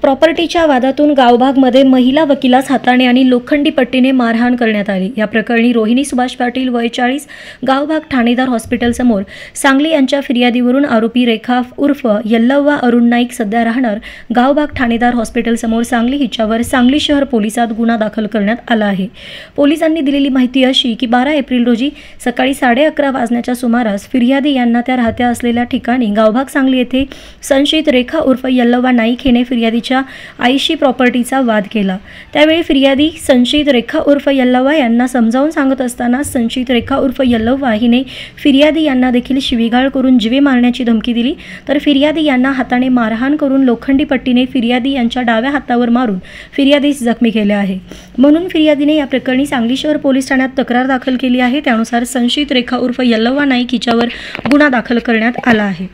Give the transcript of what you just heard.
प्रॉपर्टीच्या वादातून गावभागमध्ये महिला वकिलास हाताने आणि लोखंडी पट्टीने मारहाण करण्यात आली। या प्रकरणी रोहिणी सुभाष पाटील वय 40 गावभाग ठाणेदार हॉस्पिटल समोर सांगली यांच्या फिर्यादीवरून आरोपी रेखा उर्फ यल्लव्वा अरुण नाईक सध्या राहणार गावभाग ठाणेदार हॉस्पिटल समोर सांगली हिच्यावर सांगली शहर पोलिसात गुन्हा दाखल करण्यात आला आहे। पोलिसांनी दिलेली माहिती अशी की 12 एप्रिल रोजी सकाळी 11:30 वाजण्याच्या सुमारास फिर्यादी यांना त्या राहत्या असलेल्या ठिकाणी गावभाग सांगली येथे संशयित रेखा उर्फ यल्लव्वा नाईक हिने फिर्यादीच्या आईशी प्रॉपर्टीचा वाद केला। त्यावेळी फिर्यादी संशयित रेखा उर्फ यल्लव्वा यांना समजावून सांगत असताना संशयित रेखा उर्फ यल्लव्वा हिने फिर्यादी यांना देखील शिवीगाळ करून जीवे मारण्याची धमकी दिली। तर फिर्यादी यांना हाताने मारहाण करून लोखंडी पट्टीने फिर्यादी यांच्या डाव्या हातावर मारून फिर्यादीस जखमी केले आहे। म्हणून फिर्यादीने या प्रकरणी सांगली शहर पोलीस ठाण्यात तक्रार दाखल केली आहे। त्यानुसार संशयित रेखा उर्फ यल्लव्वा नाईक हिच्यावर गुन्हा दाखल करण्यात आला आहे।